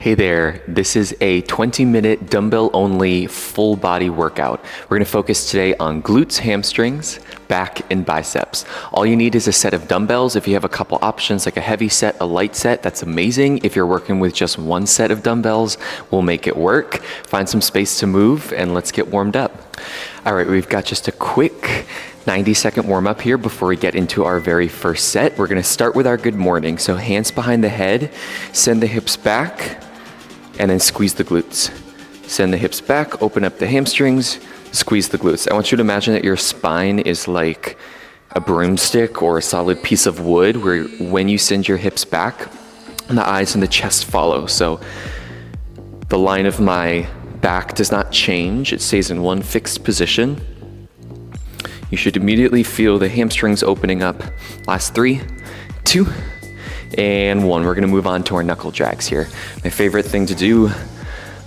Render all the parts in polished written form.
Hey there, this is a 20-minute dumbbell-only full body workout. We're gonna focus today on glutes, hamstrings, back, and biceps. All you need is a set of dumbbells. If you have a couple options like a heavy set, a light set, that's amazing. If you're working with just one set of dumbbells, we'll make it work. Find some space to move and let's get warmed up. All right, we've got just a quick 90-second warm up here before we get into our very first set. We're gonna start with our good morning. So hands behind the head, send the hips back, and then squeeze the glutes. Send the hips back, open up the hamstrings, squeeze the glutes. I want you to imagine that your spine is like a broomstick or a solid piece of wood where when you send your hips back, the eyes and the chest follow. So the line of my back does not change. It stays in one fixed position. You should immediately feel the hamstrings opening up. Last 3, 2, and 1. We're gonna move on to our knuckle drags here. My favorite thing to do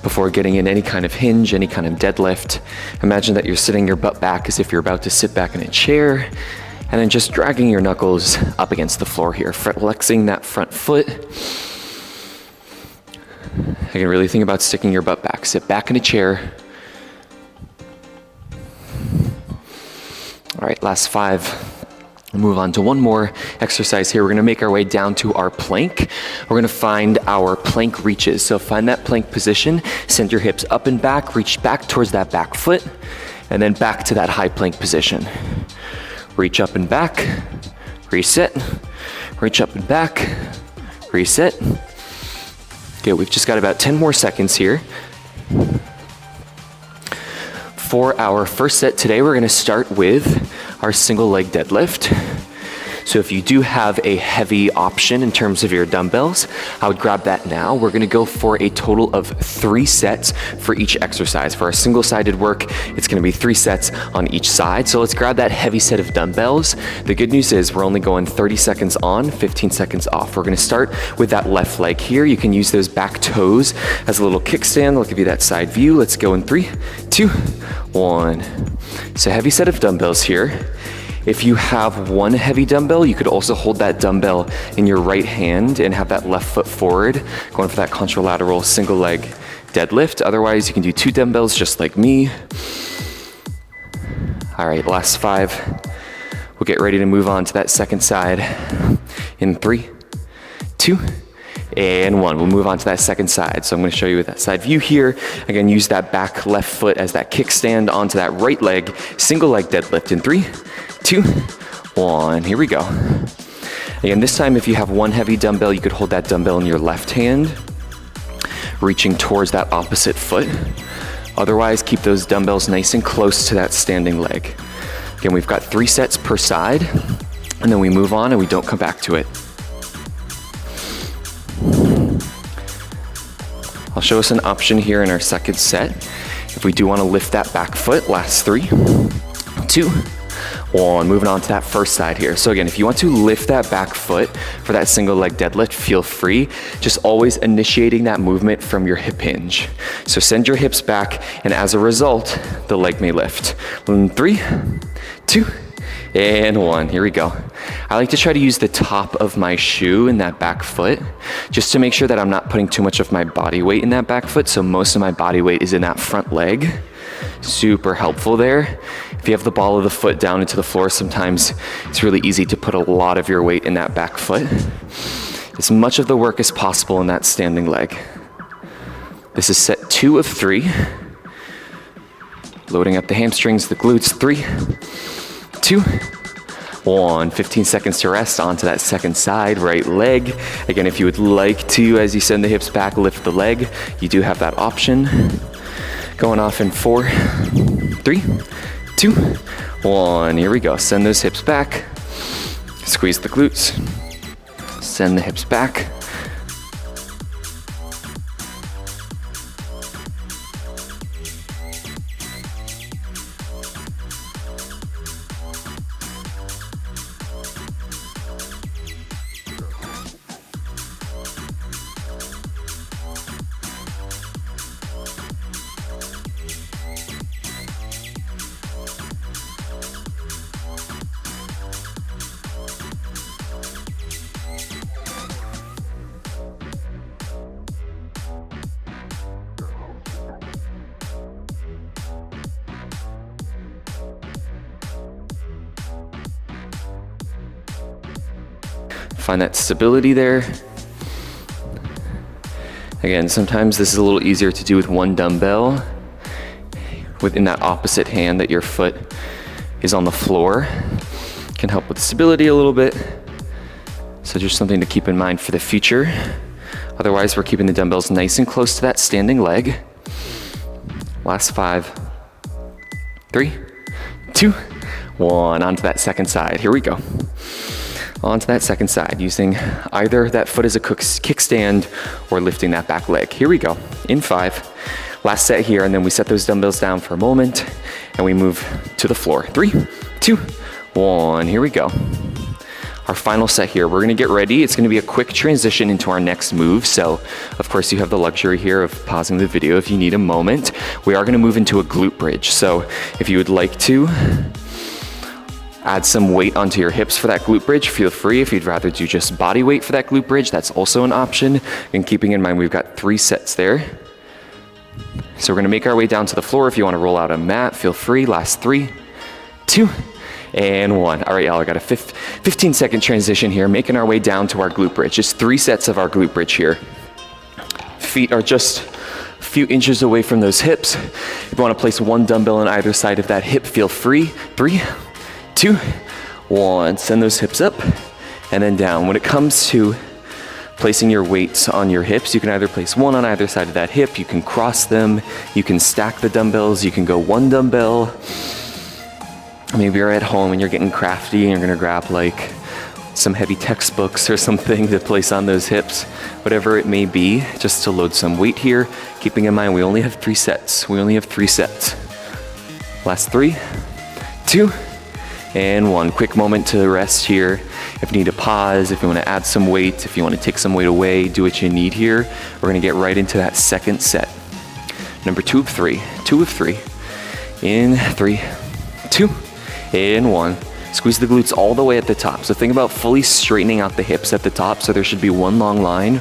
before getting in any kind of hinge, any kind of deadlift, imagine that you're sitting your butt back as if you're about to sit back in a chair, and then just dragging your knuckles up against the floor here, flexing that front foot. Again, really think about sticking your butt back. Sit back in a chair. All right, last 5. We'll move on to one more exercise here. We're gonna make our way down to our plank. We're gonna find our plank reaches. So find that plank position, send your hips up and back, reach back towards that back foot, and then back to that high plank position. Reach up and back, reset, reach up and back, reset. Good, we've just got about 10 more seconds here. For our first set today, we're gonna start with our single leg deadlift. So if you do have a heavy option in terms of your dumbbells, I would grab that now. We're gonna go for a total of 3 sets for each exercise. For our single-sided work, it's gonna be 3 sets on each side. So let's grab that heavy set of dumbbells. The good news is we're only going 30 seconds on, 15 seconds off. We're gonna start with that left leg here. You can use those back toes as a little kickstand. I'll give you that side view. Let's go in 3, 2, 1. So heavy set of dumbbells here. If you have one heavy dumbbell, you could also hold that dumbbell in your right hand and have that left foot forward, going for that contralateral single leg deadlift. Otherwise, you can do 2 dumbbells just like me. All right, last 5. We'll get ready to move on to that second side in 3, 2, and 1. We'll move on to that second side. So I'm gonna show you with that side view here. Again, use that back left foot as that kickstand onto that right leg, single leg deadlift in 3, 2, 1. Here we go. Again, this time if you have one heavy dumbbell, you could hold that dumbbell in your left hand, reaching towards that opposite foot. Otherwise, keep those dumbbells nice and close to that standing leg. Again, we've got 3 sets per side, and then we move on and we don't come back to it. I'll show us an option here in our second set. If we do want to lift that back foot, last 3, 2, 1. Moving on to that first side here. So again, if you want to lift that back foot for that single leg deadlift, feel free. Just always initiating that movement from your hip hinge. So send your hips back, and as a result, the leg may lift. In 3, 2, and 1. Here we go. I like to try to use the top of my shoe in that back foot just to make sure that I'm not putting too much of my body weight in that back foot. So most of my body weight is in that front leg. Super helpful there. If you have the ball of the foot down into the floor, sometimes it's really easy to put a lot of your weight in that back foot. As much of the work as possible in that standing leg. This is set 2 of 3. Loading up the hamstrings, the glutes. 3, 2, 1. 15 seconds to rest. Onto that second side, right leg. Again, if you would like to, as you send the hips back, lift the leg, you do have that option. Going off in 4, 3, 2, 1. Here we go. Send those hips back. Squeeze the glutes. Send the hips back. Find that stability there. Again, sometimes this is a little easier to do with one dumbbell within that opposite hand that your foot is on the floor. Can help with stability a little bit. So just something to keep in mind for the future. Otherwise, we're keeping the dumbbells nice and close to that standing leg. Last 5, 3, 2, 1. Onto that second side. Here we go. Onto that second side, using either that foot as a kickstand or lifting that back leg. Here we go. In 5. Last set here, and then we set those dumbbells down for a moment, and we move to the floor. 3, 2, 1. Here we go. Our final set here, we're gonna get ready. It's gonna be a quick transition into our next move. So, of course, you have the luxury here of pausing the video if you need a moment. We are gonna move into a glute bridge. So, if you would like to add some weight onto your hips for that glute bridge, feel free. If you'd rather do just body weight for that glute bridge, that's also an option. And keeping in mind, we've got 3 sets there. So we're gonna make our way down to the floor. If you wanna roll out a mat, feel free. Last 3, 2, and 1. All right, y'all, I got a 15-second transition here, making our way down to our glute bridge. Just 3 sets of our glute bridge here. Feet are just a few inches away from those hips. If you wanna place one dumbbell on either side of that hip, feel free. 3, 2, 1. Send those hips up and then down. When it comes to placing your weights on your hips, you can either place one on either side of that hip, you can cross them, you can stack the dumbbells, you can go one dumbbell. Maybe you're at home and you're getting crafty and you're gonna grab like some heavy textbooks or something to place on those hips, whatever it may be, just to load some weight here. Keeping in mind, we only have 3 sets. We only have 3 sets. Last 3, 2, and 1. Quick moment to rest here. If you need to pause, if you want to add some weight, if you want to take some weight away, do what you need here. We're going to get right into that second set. Number 2 of 3. 2 of 3. In 3, 2, and 1. Squeeze the glutes all the way at the top. So think about fully straightening out the hips at the top. So there should be one long line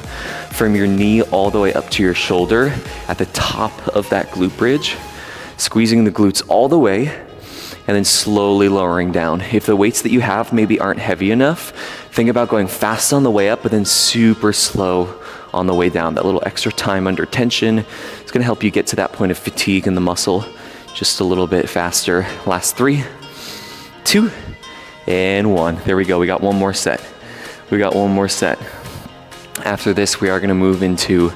from your knee all the way up to your shoulder at the top of that glute bridge. Squeezing the glutes all the way, and then slowly lowering down. If the weights that you have maybe aren't heavy enough, think about going fast on the way up, but then super slow on the way down. That little extra time under tension is gonna help you get to that point of fatigue in the muscle just a little bit faster. Last 3, 2, and 1. There we go, we got one more set. We got one more set. After this, we are gonna move into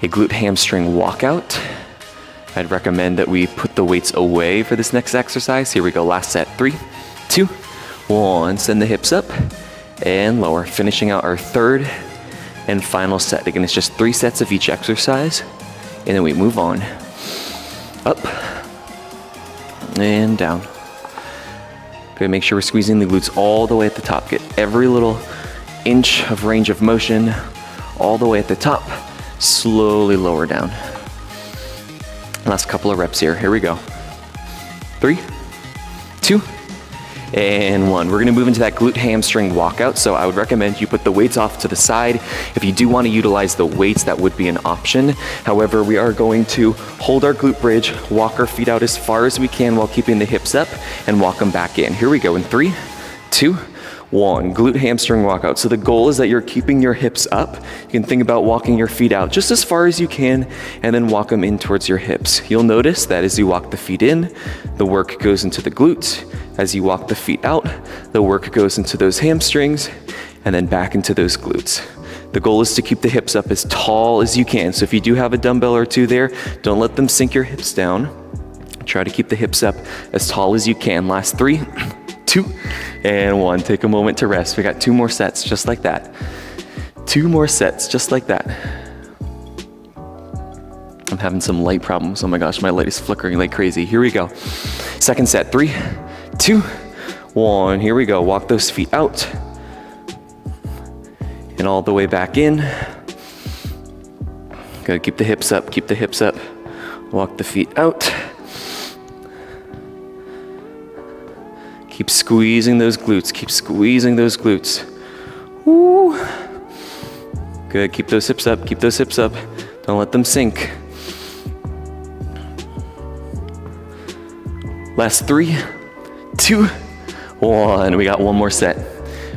a glute hamstring walkout. I'd recommend that we put the weights away for this next exercise. Here we go, last set. 3, 2, 1. Send the hips up and lower. Finishing out our third and final set. Again, it's just 3 sets of each exercise, and then we move on. Up and down. Good, make sure we're squeezing the glutes all the way at the top. Get every little inch of range of motion all the way at the top. Slowly lower down. Last couple of reps here. Here we go. 3, 2, and 1. We're gonna move into that glute hamstring walkout. So I would recommend you put the weights off to the side. If you do wanna utilize the weights, that would be an option. However, we are going to hold our glute bridge, walk our feet out as far as we can while keeping the hips up, and walk them back in. Here we go in 3, 2, 1. Glute hamstring walkout. So the goal is that you're keeping your hips up. You can think about walking your feet out just as far as you can, and then walk them in towards your hips. You'll notice that as you walk the feet in, the work goes into the glutes. As you walk the feet out, the work goes into those hamstrings, and then back into those glutes. The goal is to keep the hips up as tall as you can. So if you do have a dumbbell or 2 there, don't let them sink your hips down. Try to keep the hips up as tall as you can. Last 3, 2, and 1. Take a moment to rest. We got 2 more sets just like that. 2 more sets just like that. I'm having some light problems. Oh my gosh, my light is flickering like crazy. Here we go. Second set. 3, 2, 1. Here we go. Walk those feet out and all the way back in. Good. Keep the hips up. Keep the hips up. Walk the feet out. Keep squeezing those glutes. Keep squeezing those glutes. Woo. Good. Keep those hips up. Keep those hips up. Don't let them sink. Last 3, 2, 1. We got one more set.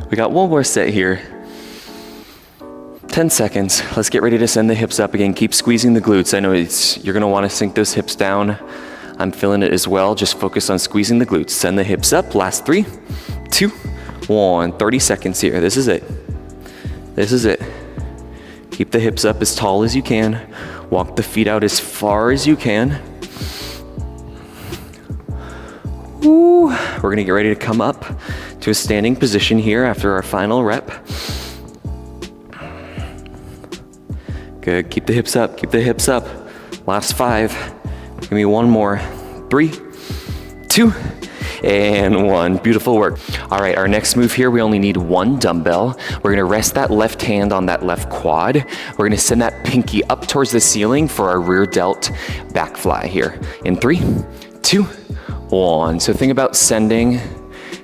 We got one more set here. 10 seconds. Let's get ready to send the hips up again. Keep squeezing the glutes. I know you're gonna wanna sink those hips down. I'm feeling it as well. Just focus on squeezing the glutes. Send the hips up. Last 3, 2, 1. 30 seconds here. This is it. This is it. Keep the hips up as tall as you can. Walk the feet out as far as you can. Ooh. We're gonna get ready to come up to a standing position here after our final rep. Good, keep the hips up, keep the hips up. Last 5, give me one more. 3, 2, and 1. Beautiful work. All right, our next move here, we only need 1 dumbbell. We're gonna rest that left hand on that left quad. We're gonna send that pinky up towards the ceiling for our rear delt back fly here. In 3, 2, 1. So think about sending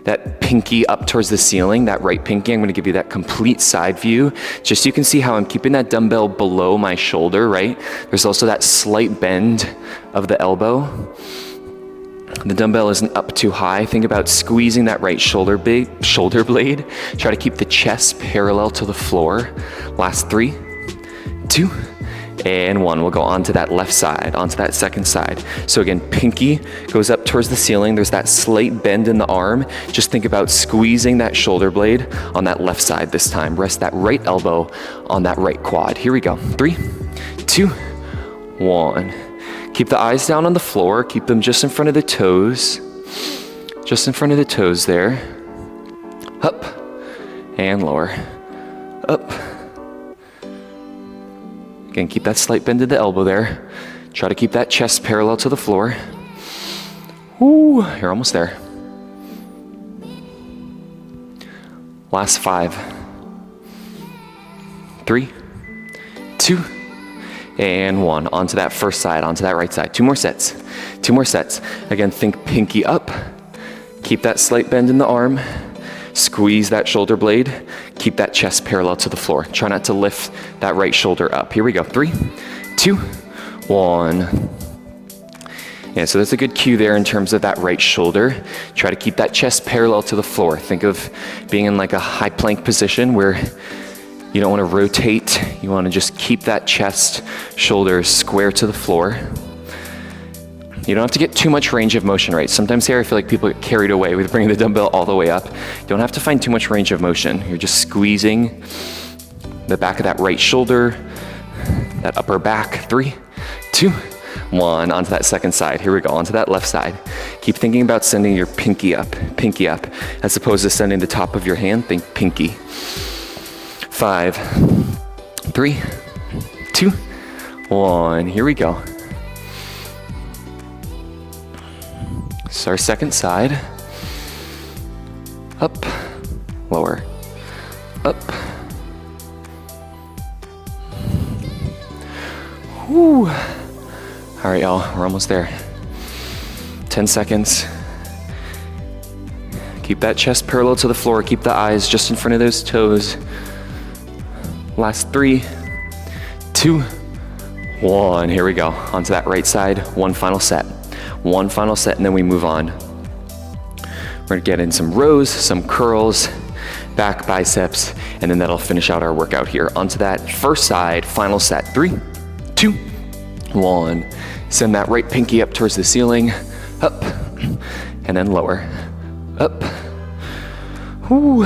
that pinky up towards the ceiling, that right pinky. I'm gonna give you that complete side view, just so you can see how I'm keeping that dumbbell below my shoulder, right? There's also that slight bend of the elbow. The dumbbell isn't up too high. Think about squeezing that right shoulder blade. Try to keep the chest parallel to the floor. Last 3, 2, and 1. We'll go onto that left side, onto that second side. So again, pinky goes up towards the ceiling. There's that slight bend in the arm. Just think about squeezing that shoulder blade on that left side this time. Rest that right elbow on that right quad. Here we go. 3, 2, 1. Keep the eyes down on the floor. Keep them just in front of the toes. Just in front of the toes there. Up and lower. Up. Again, keep that slight bend to the elbow there. Try to keep that chest parallel to the floor. Ooh, you're almost there. Last 5, 3, 2, and 1. Onto that first side, onto that right side. 2 more sets. 2 more sets. Again, think pinky up. Keep that slight bend in the arm. Squeeze that shoulder blade. Keep that chest parallel to the floor. Try not to lift that right shoulder up. Here we go. 3, 2, 1. Yeah, so that's a good cue there in terms of that right shoulder. Try to keep that chest parallel to the floor. Think of being in like a high plank position where you don't want to rotate. You want to just keep that chest, shoulders square to the floor. You don't have to get too much range of motion, right? Sometimes here I feel like people get carried away with bringing the dumbbell all the way up. You don't have to find too much range of motion. You're just squeezing the back of that right shoulder, that upper back. 3, 2, 1. Onto that second side. Here we go, onto that left side. Keep thinking about sending your pinky up, as opposed to sending the top of your hand. Think pinky. 5, 3, 2, 1. Here we go. So our second side. Up, lower, up. Whew. All right, y'all, we're almost there. 10 seconds. Keep that chest parallel to the floor. Keep the eyes just in front of those toes. Last 3, 2, 1. Here we go. Onto that right side. One final set. One final set, and then we move on. We're gonna get in some rows, some curls, back biceps, and then that'll finish out our workout here. Onto that first side, final set. 3, 2, 1. Send that right pinky up towards the ceiling. Up, and then lower. Up. Whew.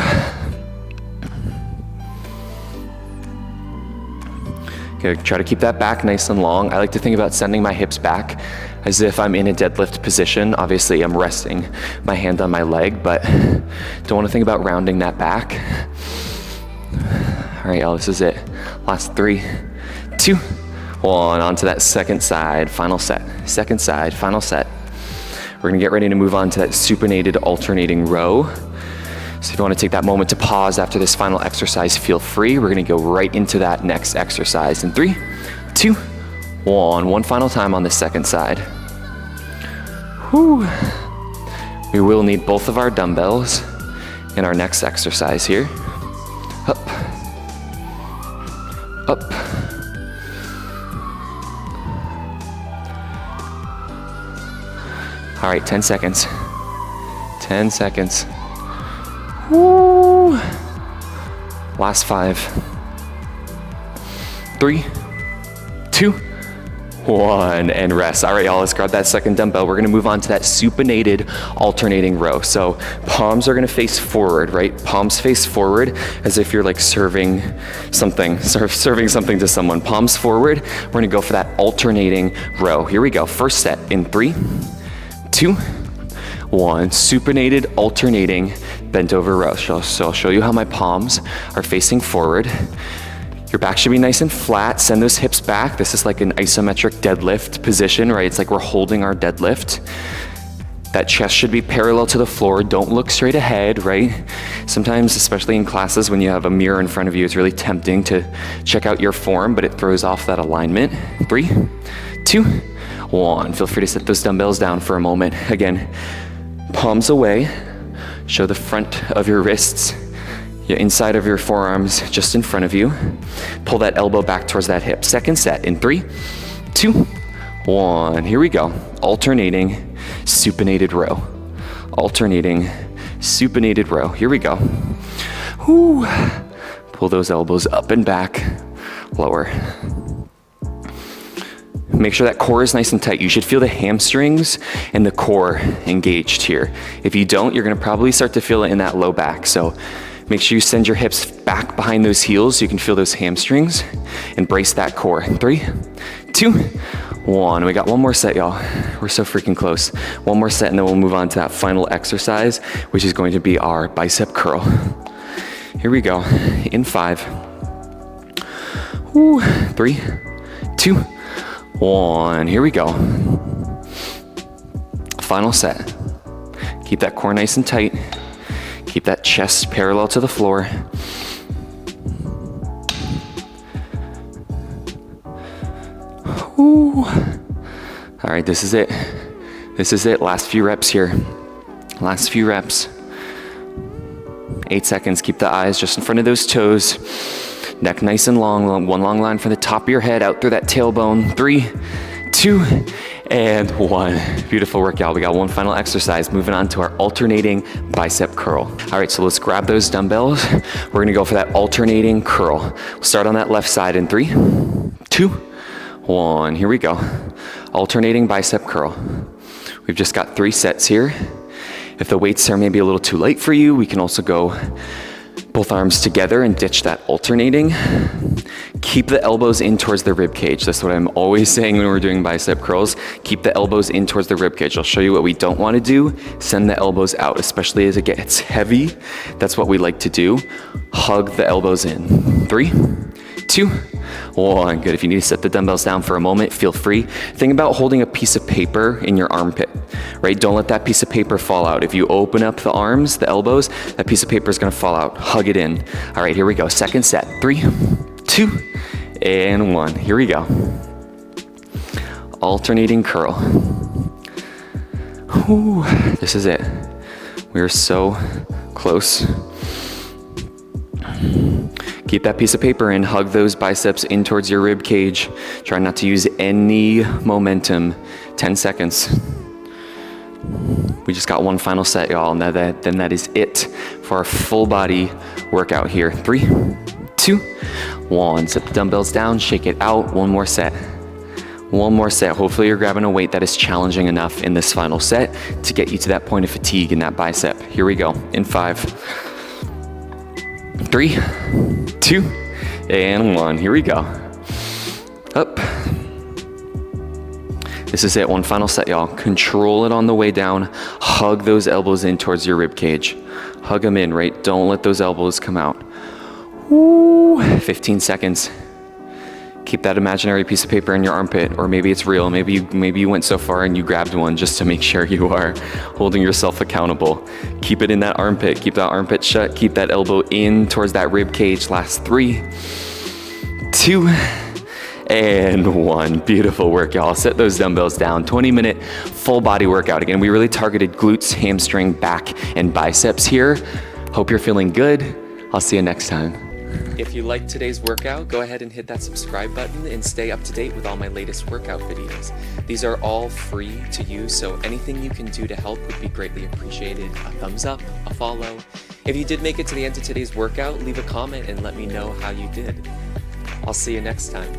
Okay, try to keep that back nice and long. I like to think about sending my hips back as if I'm in a deadlift position. Obviously, I'm resting my hand on my leg, but don't want to think about rounding that back. All right, y'all, this is it. Last 3, 2, 1. Onto that second side, final set. Second side, final set. We're gonna get ready to move on to that supinated alternating row. So if you want to take that moment to pause after this final exercise, feel free. We're gonna go right into that next exercise in 3, 2, 1. One final time on the second side. Whew. We will need both of our dumbbells in our next exercise here. Up, up. All right, 10 seconds. 10 seconds. Woo. Last 5, 3, 2, 1, and rest. All right, y'all, let's grab that second dumbbell. We're gonna move on to that supinated alternating row. So palms are gonna face forward, right? Palms face forward as if you're like serving something to someone. Palms forward, we're gonna go for that alternating row. Here we go, first set in 3, 2, 1, supinated alternating bent over row. So I'll show you how my palms are facing forward. Your back should be nice and flat. Send those hips back. This is like an isometric deadlift position, right? It's like we're holding our deadlift. That chest should be parallel to the floor. Don't look straight ahead, right? Sometimes, especially in classes, when you have a mirror in front of you, it's really tempting to check out your form, but it throws off that alignment. 3, 2, 1. Feel free to set those dumbbells down for a moment. Again, palms away. Show the front of your wrists. Your inside of your forearms just in front of you. Pull that elbow back towards that hip. Second set in 3, 2, 1. Here we go. Alternating supinated row. Alternating supinated row. Here we go. Woo. Pull those elbows up and back. Lower. Make sure that core is nice and tight. You should feel the hamstrings and the core engaged here. If you don't, you're gonna probably start to feel it in that low back. So make sure you send your hips back behind those heels so you can feel those hamstrings and brace that core. 3, 2, 1. We got one more set, y'all. We're so freaking close. One more set and then we'll move on to that final exercise, which is going to be our bicep curl. Here we go. In 5, 3, 2, 1. Here we go. Final set. Keep that core nice and tight. Keep that chest parallel to the floor. Ooh. All right, this is it. This is it. Last few reps here. Last few reps. 8 seconds. Keep the eyes just in front of those toes. Neck nice and long. One long line from the top of your head out through that tailbone. 3, 2, and 1. Beautiful work, y'all. We got one final exercise. Moving on to our alternating bicep curl. All right, so let's grab those dumbbells. We're gonna go for that alternating curl. We'll start on that left side in 3, 2, 1. Here we go. Alternating bicep curl. We've just got 3 sets here. If the weights are maybe a little too light for you, we can also go both arms together and ditch that alternating. Keep the elbows in towards the rib cage. That's what I'm always saying when we're doing bicep curls. Keep the elbows in towards the rib cage. I'll show you what we don't want to do. Send the elbows out, especially as it gets heavy. That's what we like to do. Hug the elbows in. 3, 2, 1. Good. If you need to set the dumbbells down for a moment, feel free. Think about holding a piece of paper in your armpit, right? Don't let that piece of paper fall out. If you open up the arms, the elbows, that piece of paper is going to fall out. Hug it in. All right, here we go. Second set. 3, 2, and 1. Here we go. Alternating curl. Whew, this is it. We're so close. Keep that piece of paper in. Hug those biceps in towards your rib cage. Try not to use any momentum. 10 seconds. We just got one final set, y'all. Now then that is it for our full body workout here. 3, 2, 1. Set the dumbbells down, shake it out. One more set. One more set. Hopefully you're grabbing a weight that is challenging enough in this final set to get you to that point of fatigue in that bicep. Here we go. In 5, 3, 2, and 1. Here we go. Up. This is it. One final set, y'all. Control it on the way down. Hug those elbows in towards your rib cage. Hug them in, right? Don't let those elbows come out. Woo. 15 seconds. Keep that imaginary piece of paper in your armpit, or maybe it's real. Maybe you went so far and you grabbed one just to make sure you are holding yourself accountable. Keep it in that armpit. Keep that armpit shut. Keep that elbow in towards that rib cage. Last 3, 2, and 1. Beautiful work, y'all. Set those dumbbells down. 20-minute full body workout. Again, we really targeted glutes, hamstring, back, and biceps here. Hope you're feeling good. I'll see you next time. If you liked today's workout, go ahead and hit that subscribe button and stay up to date with all my latest workout videos. These are all free to use, so anything you can do to help would be greatly appreciated. A thumbs up, a follow. If you did make it to the end of today's workout, leave a comment and let me know how you did. I'll see you next time.